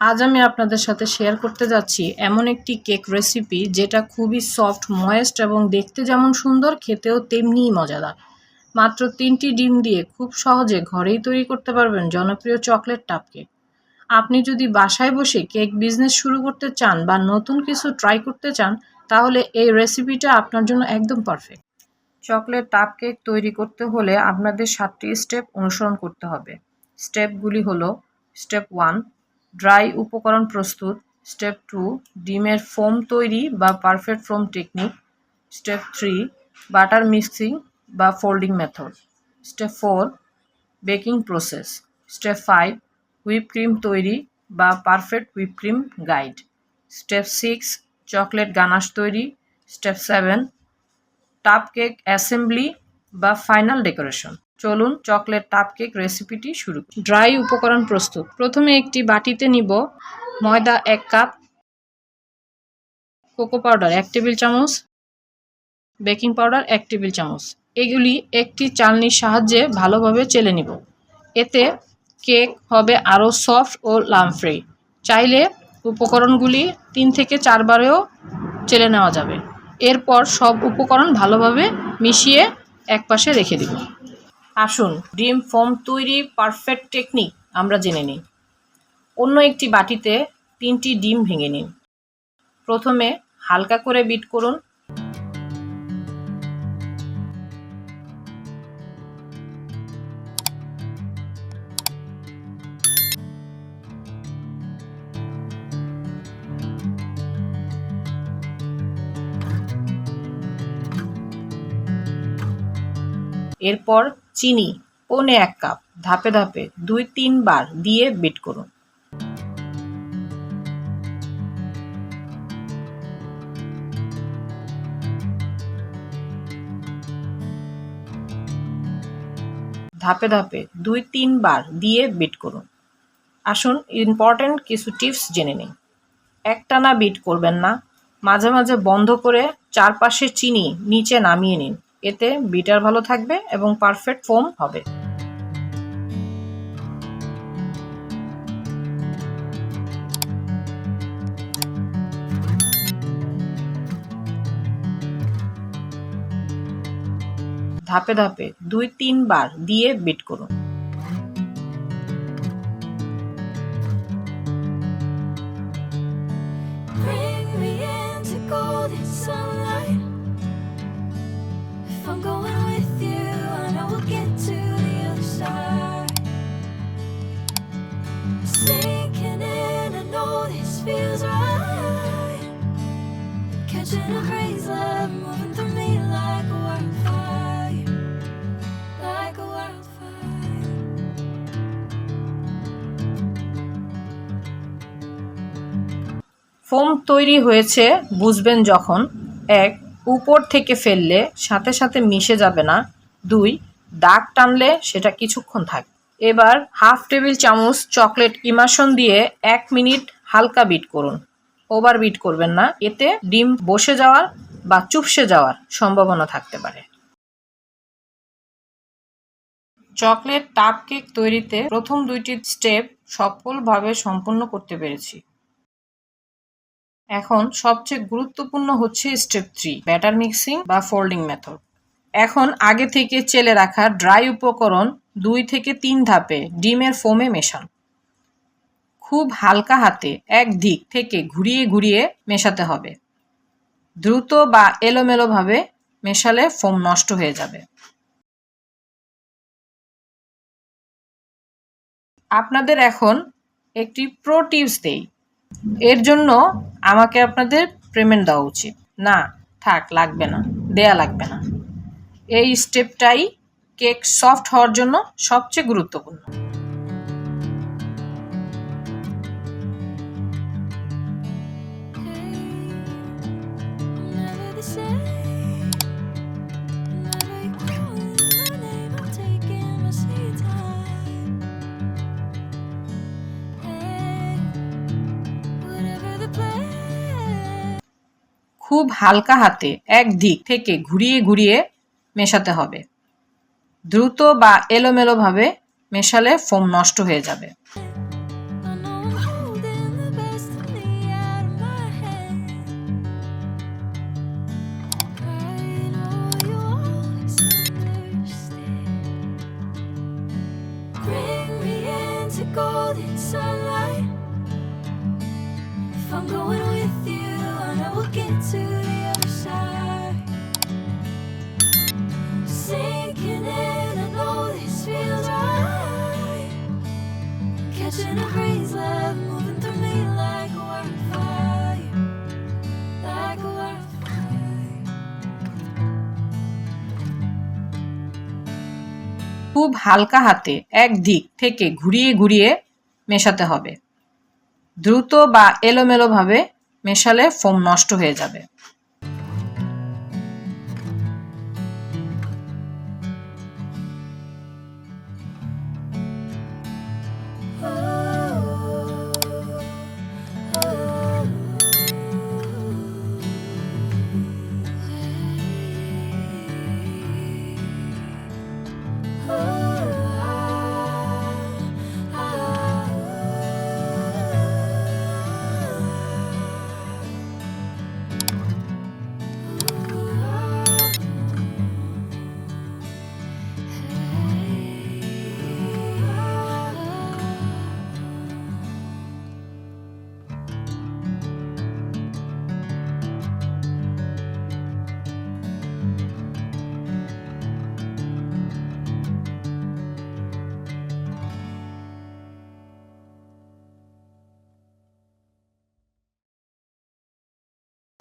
আজ আমি আপনাদের সাথে শেয়ার করতে যাচ্ছি এমন একটি কেক রেসিপি যেটা খুবই সফট, ময়েস্ট এবং দেখতে যেমন সুন্দর, খেতেও তেমনিই মজাদার। মাত্র 3টি ডিম দিয়ে খুব সহজে ঘরেই তৈরি করতে পারবেন জনপ্রিয় চকলেট টাপ কেক। আপনি যদি বাসায় বসে কেক বিজনেস শুরু করতে চান বা নতুন কিছু ট্রাই করতে চান, তাহলে এই রেসিপিটা আপনার জন্য একদম পারফেক্ট। চকলেট টাপ কেক তৈরি করতে হলে আপনাদের 7টি স্টেপ অনুসরণ করতে হবে। স্টেপগুলি হলো: স্টেপ 1, ড্রাই উপকরণ প্রস্তুত। স্টেপ 2, ডিমের ফোম তৈরি বা perfect foam technique. Step 3, butter mixing বা folding method. Step 4, baking process. Step 5, whip cream তৈরি বা perfect whip cream guide. Step 6, chocolate ganache তৈরি। স্টেপ 7, টাপ কেক অ্যাসেম্বলি বা ফাইনাল ডেকোরেশন। চলুন চকলেট টাপ কেক রেসিপিটি শুরু করি। ড্রাই উপকরণ প্রস্তুত। প্রথমে একটি বাটিতে নিব ময়দা 1 কাপ, কোকো পাউডার 1 টেবিল চামচ, বেকিং পাউডার 1 টেবিল চামচ। এগুলি একটি চালনির সাহায্যে ভালোভাবে চেলে নিব। এতে কেক হবে আরও সফট ও লাম্প ফ্রি। চাইলে উপকরণগুলি 3 থেকে 4 বারেও চেলে নেওয়া যাবে। এরপর সব উপকরণ ভালোভাবে মিশিয়ে একপাশে রেখে দিব। আসুন ডিম ফোম তৈরির পারফেক্ট টেকনিক আমরা জেনে নিই। অন্য একটি বাটিতে 3টি ডিম ভেঙে নিন। প্রথমে হালকা করে বিট করুন। এরপর চিনি 1 কাপ ধাপে ধাপে 2-3 বার দিয়ে বিট করুন। ধাপে ধাপে 2-3 বার দিয়ে বিট করুন। আসুন ইম্পর্টেন্ট কিছু টিপস জেনে নিই। একটানা বিট করবেন না, মাঝে মাঝে বন্ধ করে চারপাশে চিনি নিচে নামিয়ে নিন। এতে বিটার ভালো থাকবে এবং পারফেক্ট ফোম হবে। ধাপে ধাপে 2-3 বার দিয়ে বিট করুন। ফোম তৈরি হয়েছে বুঝবেন যখন: 1, উপর থেকে ফেললে সাথে সাথে মিশে যাবে না। 2, দাগ টানলে সেটা কিছুক্ষণ থাকবে। এবার হাফ টেবিল চামচ চকলেট ইমাশন দিয়ে 1 মিনিট হালকা বিট করুন। ওভার বিট করবেন না, এতে ডিম বসে যাওয়ার বা চুপসে যাওয়ার সম্ভাবনা থাকতে পারে। চকলেট টাপ কেক তৈরিতে প্রথম 2টি স্টেপ সফলভাবে সম্পন্ন করতে পেরেছি। এখন সবচেয়ে গুরুত্বপূর্ণ হচ্ছে স্টেপ 3, ব্যাটার মিক্সিং বা ফোল্ডিং মেথড। এখন আগে থেকে চেলে রাখা ড্রাই উপকরণ 2 থেকে 3 ধাপে ডিমের ফোমে মেশান। খুব হালকা হাতে এক দিক থেকে ঘুরিয়ে ঘুরিয়ে মেশাতে হবে। দ্রুত বা এলোমেলোভাবে মেশালে ফোম নষ্ট হয়ে যাবে। আপনাদের এখন একটি প্রো টিপস দেই। এর জন্য আমাকে আপনাদের পেমেন্ট দেওয়া উচিত। না, থাক, লাগবে না, দেয়া লাগবে না। এই স্টেপটাই কেক সফট হওয়ার জন্য সবচেয়ে গুরুত্বপূর্ণ। খুব হালকা হাতে এক দিক থেকে ঘুরিয়ে ঘুরিয়ে মেশাতে হবে। দ্রুত বা এলোমেলোভাবে মেশালে ফোম নষ্ট হয়ে যাবে। খুব হালকা হাতে এক দিক থেকে ঘুরিয়ে ঘুরিয়ে মেশাতে হবে। দ্রুত বা এলোমেলোভাবে মেশালে ফোম নষ্ট হয়ে যাবে।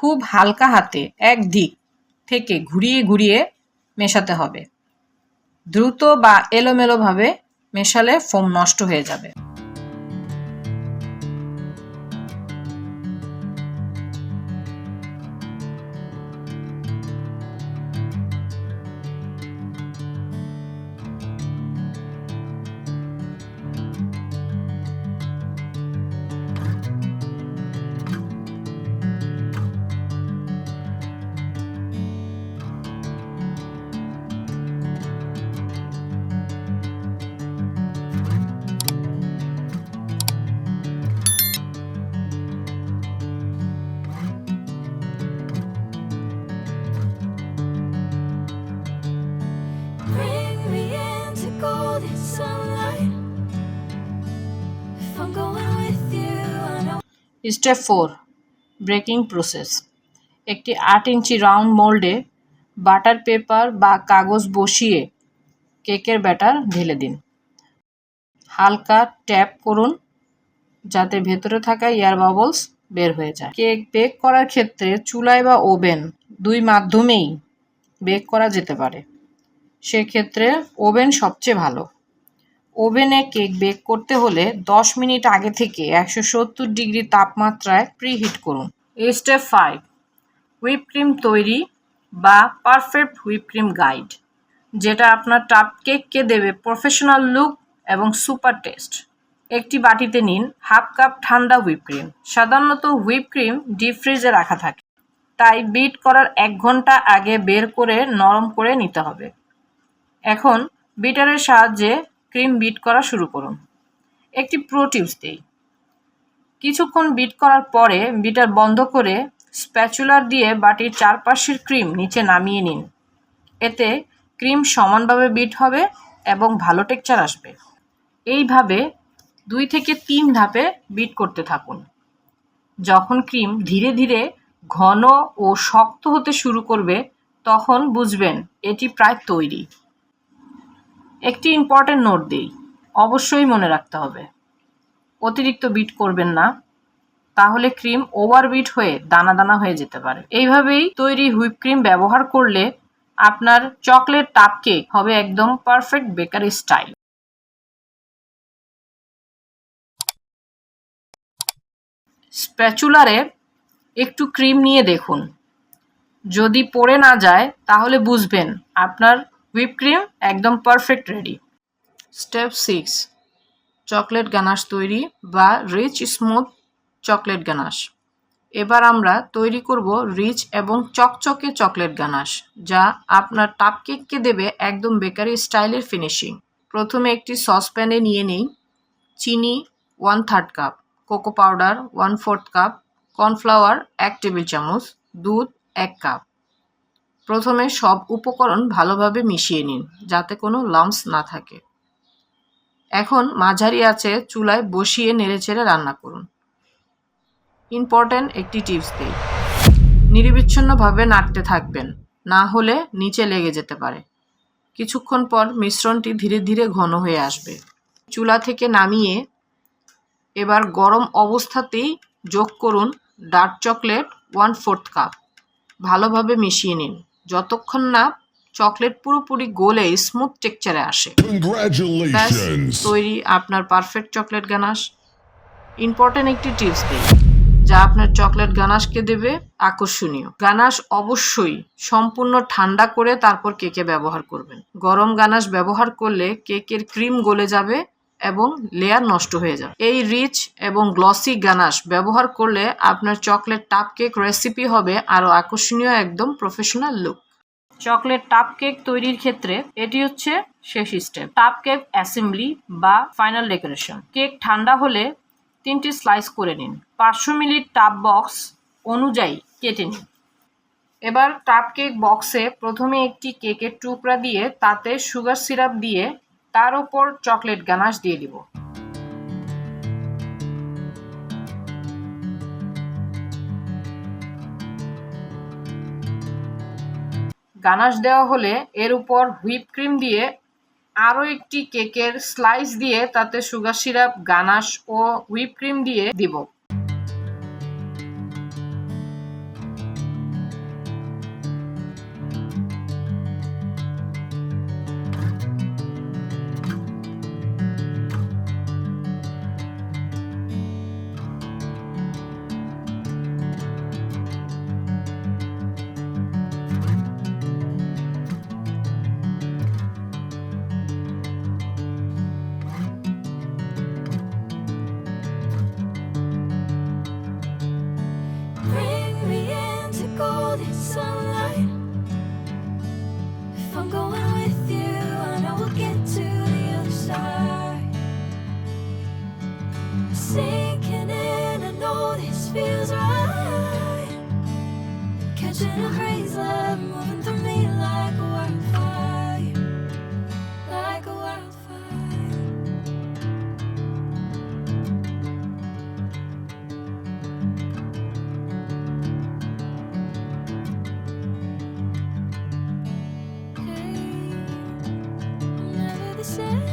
খুব হালকা হাতে এক দিক থেকে ঘুরিয়ে ঘুরিয়ে মেশাতে হবে। দ্রুত বা এলোমেলোভাবে মেশালে ফোম নষ্ট হয়ে যাবে। Step 4, baking process. একটি 8 ইঞ্চি রাউন্ড মোল্ডে বাটার পেপার বা কাগজ বসিয়ে কেকের ব্যাটার ঢেলে দিন। হালকা ট্যাপ করুন যাতে ভেতরে থাকা এয়ার বাবলস বের হয়ে যায়। কেক বেক করার ক্ষেত্রে চুলায় বা ওভেন দুই মাধ্যমেই বেক করা যেতে পারে। সেক্ষেত্রে ওভেন সবচেয়ে ভালো। ওভেনে কেক বেক করতে হলে 10 মিনিট আগে থেকে 170 ডিগ্রি তাপমাত্রায় প্রিহিট করুন। স্টেপ 5, হুইপ ক্রিম তৈরি বা পারফেক্ট হুইপ ক্রিম গাইড, যেটা আপনার কাপ কেককে দেবে প্রফেশনাল লুক এবং সুপার টেস্ট। একটি বাটিতে নিন হাফ কাপ ঠান্ডা হুইপ ক্রিম। সাধারণত হুইপ ক্রিম ডিপ ফ্রিজে রাখা থাকে, তাই বিট করার 1 ঘন্টা আগে বের করে নরম করে নিতে হবে। এখন বিটারের সাহায্যে ক্রিম বিট করা শুরু করুন। একটি প্রো টিপস দেই, কিছুক্ষণ বিট করার পরে বিটার বন্ধ করে স্প্যাচুলার দিয়ে বাটির চারপাশের ক্রিম নিচে নামিয়ে নিন। এতে ক্রিম সমানভাবে বিট হবে এবং ভালো টেক্সচার আসবে। এইভাবে 2 থেকে 3 ধাপে বিট করতে থাকুন। যখন ক্রিম ধীরে ধীরে ঘন ও শক্ত হতে শুরু করবে তখন বুঝবেন এটি প্রায় তৈরি। একটি ইম্পর্টেন্ট নোট দিই, অবশ্যই মনে রাখতে হবে অতিরিক্ত বিট করবেন না, তাহলে ক্রিম ওভারবিট হয়ে দানা দানা হয়ে যেতে পারে। এইভাবেই তৈরি হুইপ ক্রিম ব্যবহার করলে আপনার চকলেট কাপ কেক হবে একদম পারফেক্ট বেকারি স্টাইল। স্প্যাচুলারে একটু ক্রিম নিয়ে দেখুন, যদি পড়ে না যায় তাহলে বুঝবেন আপনার হুইপ ক্রিম একদম perfect ready. Step 6, chocolate ganache তৈরি বা রিচ স্মুথ চকলেট গানাশ। এবার আমরা তৈরি করব রিচ এবং চকচকে চকলেট গানাশ, যা আপনার কাপ কেককে দেবে একদম বেকারি স্টাইলের ফিনিশিং। প্রথমে একটি সসপ্যানে নিয়ে নিই চিনি 1/3 cup, cocoa powder 1/4 cup, cornflour 1 table চামচ, দুধ 1 কাপ। প্রথমে সব উপকরণ ভালোভাবে মিশিয়ে নিন যাতে কোনো লাম্পস না থাকে। এখন মাঝারি আঁচে চুলায় বসিয়ে নেড়েচেড়ে রান্না করুন। ইম্পর্ট্যান্ট একটি টিপস দিই, নিরবিচ্ছিন্নভাবে নাড়তে থাকবেন, না হলে নিচে লেগে যেতে পারে। কিছুক্ষণ পর মিশ্রণটি ধীরে ধীরে ঘন হয়ে আসবে। চুলা থেকে নামিয়ে এবার গরম অবস্থাতেই যোগ করুন ডার্ক চকলেট 1/4 কাপ। ভালোভাবে মিশিয়ে নিন যতক্ষণ না চকলেট পুরোপুরি গলে স্মুথ টেক্সচারে আসে। ব্যাস তৈরি আপনার পারফেক্ট চকলেট গানাশ। ইম্পর্টেন্ট একটি টিপস দিই যা আপনার চকলেট গানাশকে দেবে আকর্ষণীয়। গানাশ অবশ্যই সম্পূর্ণ ঠান্ডা করে তারপর কেকে ব্যবহার করবেন। গরম গানাশ ব্যবহার করলে কেকের ক্রিম গলে যাবে এবং লেয়ার নষ্ট হয়ে যাবে। এই রিচ এবং গ্লসি গানাশ ব্যবহার করলে আপনার চকলেট টাপ কেক রেসিপি হবে আরও আকর্ষণীয়, একদম প্রফেশনাল লুক। চকলেট টাপ কেক তৈরির ক্ষেত্রে এটি হচ্ছে শেষ স্টেপ, টাপ কেক অ্যাসেম্বলি বা ফাইনাল ডেকোরেশন। কেক ঠান্ডা হলে 3টি স্লাইস করে নিন। 500 মিলি টাপ বক্স অনুযায়ী কেটে নিন। এবার টাপ কেক বক্সে প্রথমে একটি কেকের টুকরা দিয়ে তাতে সুগার সিরাপ দিয়ে তার উপর চকলেট গানাশ দিয়ে দিব। গানাশ দেওয়া হলে এর উপর হুইপ ক্রিম দিয়ে আরও একটি কেকের স্লাইস দিয়ে তাতে সুগার সিরাপ, গানাশ ও হুইপ ক্রিম দিয়ে দিব। Sinking in, I know this feels right. Catching a crazy love moving through me like a wildfire, like a wildfire. Hey, I'm never the same.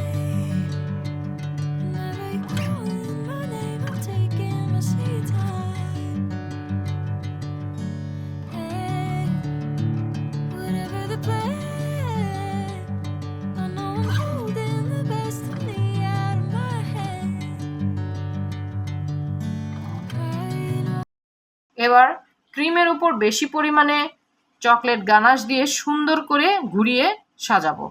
এবার ক্রিমের উপর বেশি পরিমাণে chocolate ganache দিয়ে সুন্দর করে ঘুরিয়ে সাজাবো।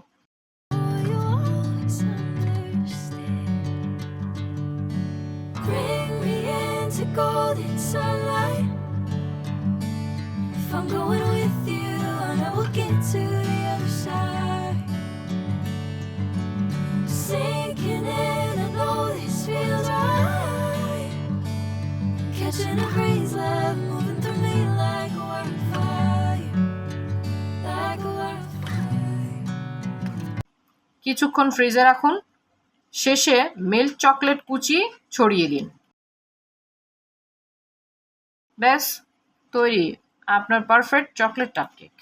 Catching a crazy love moving through me like a wildfire, like a wildfire. কিছুক্ষণ ফ্রিজে রাখুন। শেষে মিল্ক চকলেট কুচি ছড়িয়ে দিন। ব্যাস তৈরি আপনার পারফেক্ট চকলেট টাপ কেক।